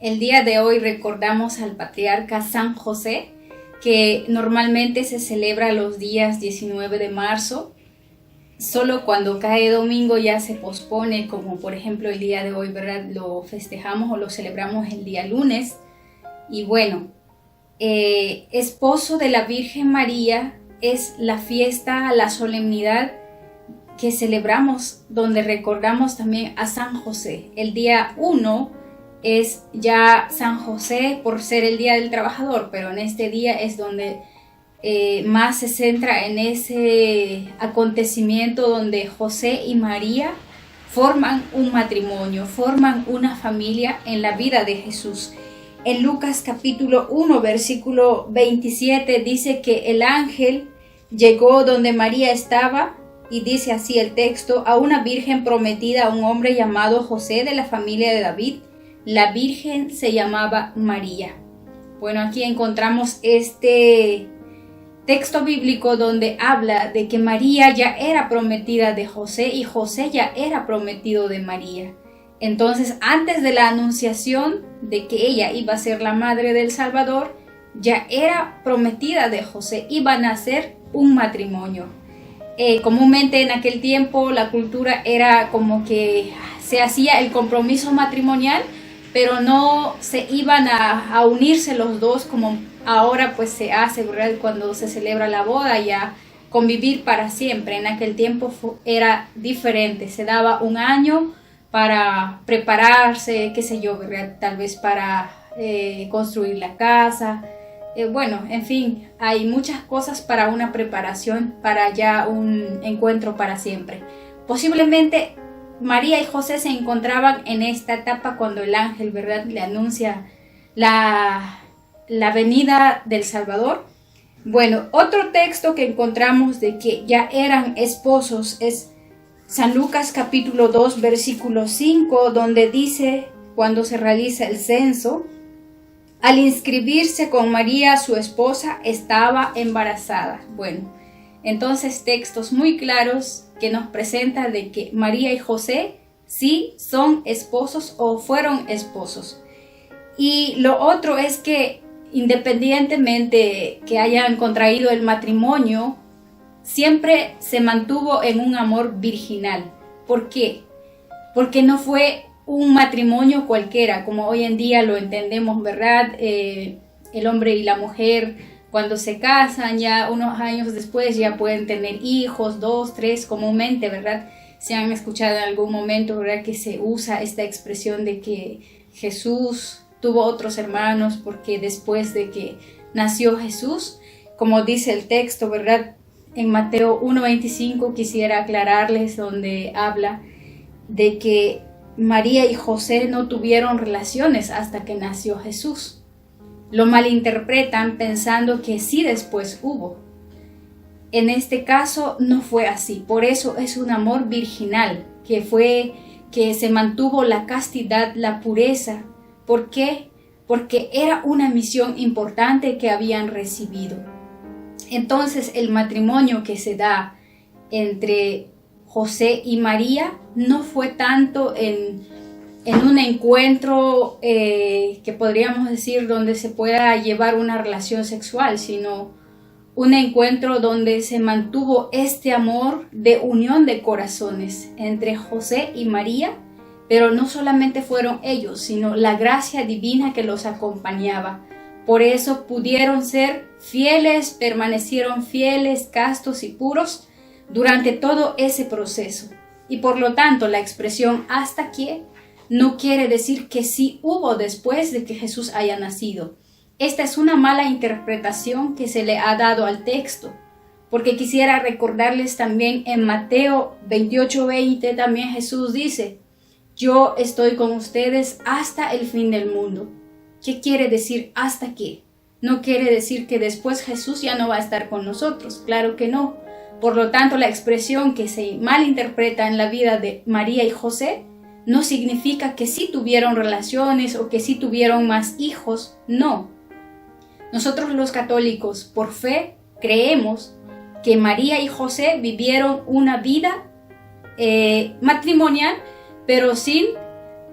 El día de hoy recordamos al patriarca San José, que normalmente se celebra los días 19 de marzo. Solo cuando cae domingo ya se pospone, como por ejemplo el día de hoy, ¿verdad? Lo festejamos o lo celebramos el día lunes. Y bueno, esposo de la Virgen María es la fiesta, la solemnidad que celebramos, donde recordamos también a San José. El día 1 es ya San José por ser el Día del Trabajador, pero en este día es donde más se centra en ese acontecimiento donde José y María forman un matrimonio, forman una familia en la vida de Jesús. En Lucas capítulo 1, versículo 27 dice que el ángel llegó donde María estaba y dice así el texto: a una virgen prometida a un hombre llamado José de la familia de David. La virgen se llamaba María. Bueno, aquí encontramos este texto bíblico donde habla de que María ya era prometida de José y José ya era prometido de María. Entonces, antes de la anunciación de que ella iba a ser la madre del Salvador, ya era prometida de José, iban a hacer un matrimonio. Comúnmente en aquel tiempo la cultura era como que se hacía el compromiso matrimonial, pero no se iban a unirse los dos como ahora pues se hace, ¿verdad? Cuando se celebra la boda, ya convivir para siempre. En aquel tiempo era diferente, se daba un año para prepararse, qué sé yo, ¿verdad? Tal vez para construir la casa. Bueno, en fin, hay muchas cosas para una preparación, para ya un encuentro para siempre. Posiblemente María y José se encontraban en esta etapa cuando el ángel, ¿verdad?, le anuncia la venida del Salvador. Bueno, otro texto que encontramos de que ya eran esposos es San Lucas capítulo 2, versículo 5, donde dice, cuando se realiza el censo, al inscribirse con María, su esposa, estaba embarazada. Bueno, entonces textos muy claros que nos presentan de que María y José sí son esposos o fueron esposos. Y lo otro es que independientemente que hayan contraído el matrimonio, siempre se mantuvo en un amor virginal. ¿Por qué? Porque no fue un matrimonio cualquiera, como hoy en día lo entendemos, ¿verdad? El hombre y la mujer, cuando se casan, ya unos años después ya pueden tener hijos, 2, 3, comúnmente, ¿verdad? Se han escuchado en algún momento, ¿verdad?, que se usa esta expresión de que Jesús tuvo otros hermanos porque después de que nació Jesús, como dice el texto, ¿verdad?, en Mateo 1:25 quisiera aclararles, donde habla de que María y José no tuvieron relaciones hasta que nació Jesús. Lo malinterpretan pensando que sí después hubo. En este caso no fue así. Por eso es un amor virginal, que se mantuvo la castidad, la pureza. ¿Por qué? Porque era una misión importante que habían recibido. Entonces el matrimonio que se da entre José y María no fue tanto en un encuentro que podríamos decir donde se pueda llevar una relación sexual, sino un encuentro donde se mantuvo este amor de unión de corazones entre José y María, pero no solamente fueron ellos, sino la gracia divina que los acompañaba. Por eso pudieron ser fieles, permanecieron fieles, castos y puros durante todo ese proceso. Y por lo tanto la expresión hasta aquí no quiere decir que sí hubo después de que Jesús haya nacido. Esta es una mala interpretación que se le ha dado al texto, porque quisiera recordarles también en Mateo 28:20 también Jesús dice: yo estoy con ustedes hasta el fin del mundo. ¿Qué quiere decir hasta qué? No quiere decir que después Jesús ya no va a estar con nosotros, claro que no. Por lo tanto, la expresión que se malinterpreta en la vida de María y José no significa que sí tuvieron relaciones o que sí tuvieron más hijos, no. Nosotros los católicos, por fe, creemos que María y José vivieron una vida matrimonial, pero sin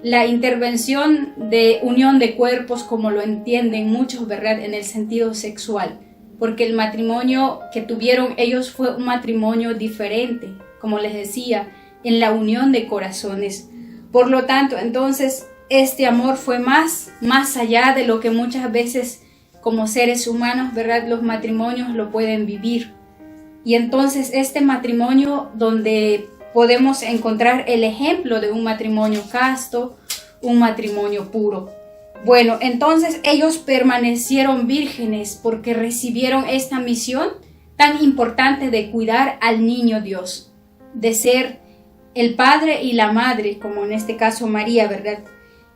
la intervención de unión de cuerpos como lo entienden muchos, ¿verdad?, en el sentido sexual, porque el matrimonio que tuvieron ellos fue un matrimonio diferente, como les decía, en la unión de corazones. Por lo tanto, entonces, este amor fue más allá de lo que muchas veces como seres humanos, ¿verdad?, los matrimonios lo pueden vivir. Y entonces este matrimonio donde podemos encontrar el ejemplo de un matrimonio casto, un matrimonio puro. Bueno, entonces ellos permanecieron vírgenes porque recibieron esta misión tan importante de cuidar al niño Dios, de ser el padre y la madre, como en este caso María, ¿verdad?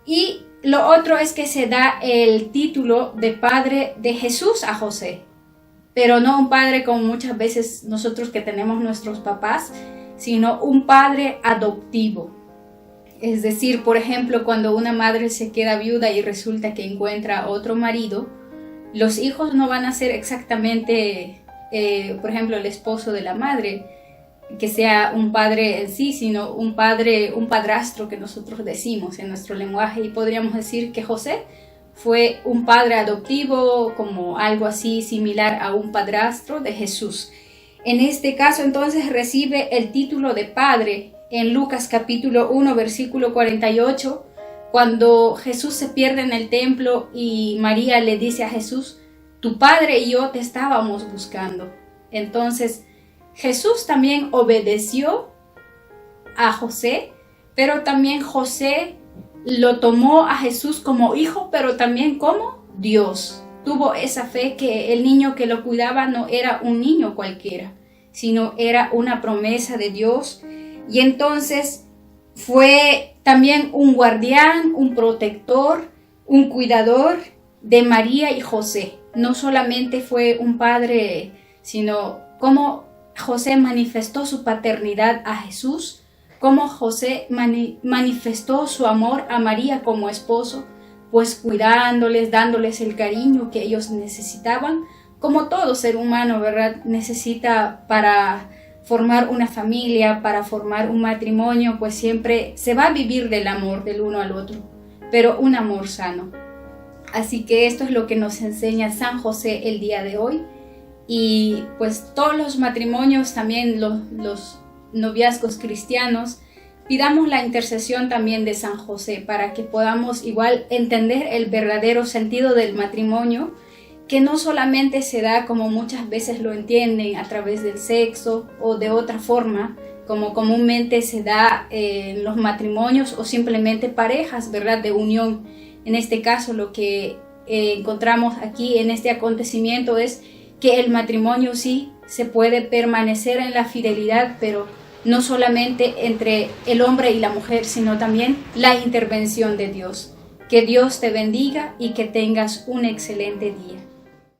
Y lo otro es que se da el título de padre de Jesús a José, pero no un padre como muchas veces nosotros que tenemos nuestros papás, sino un padre adoptivo. Es decir, por ejemplo, cuando una madre se queda viuda y resulta que encuentra otro marido, los hijos no van a ser exactamente, por ejemplo, el esposo de la madre, que sea un padre en sí, sino un padrastro que nosotros decimos en nuestro lenguaje, y podríamos decir que José fue un padre adoptivo, como algo así similar a un padrastro de Jesús. En este caso entonces recibe el título de padre en Lucas capítulo 1 versículo 48, cuando Jesús se pierde en el templo y María le dice a Jesús: tu padre y yo te estábamos buscando. Entonces Jesús también obedeció a José, pero también José lo tomó a Jesús como hijo, pero también como Dios. Tuvo esa fe que el niño que lo cuidaba no era un niño cualquiera, sino era una promesa de Dios. Y entonces fue también un guardián, un protector, un cuidador de María y José. No solamente fue un padre, sino como José manifestó su paternidad a Jesús, como José manifestó su amor a María como esposo, pues cuidándoles, dándoles el cariño que ellos necesitaban, como todo ser humano, ¿verdad?, necesita para formar una familia, para formar un matrimonio, pues siempre se va a vivir del amor del uno al otro, pero un amor sano. Así que esto es lo que nos enseña San José el día de hoy. Y pues todos los matrimonios, también los noviazgos cristianos, pidamos la intercesión también de San José para que podamos igual entender el verdadero sentido del matrimonio, que no solamente se da como muchas veces lo entienden a través del sexo o de otra forma, como comúnmente se da en los matrimonios o simplemente parejas, ¿verdad?, de unión. En este caso lo que encontramos aquí en este acontecimiento es que el matrimonio sí se puede permanecer en la fidelidad, pero no solamente entre el hombre y la mujer, sino también la intervención de Dios. Que Dios te bendiga y que tengas un excelente día.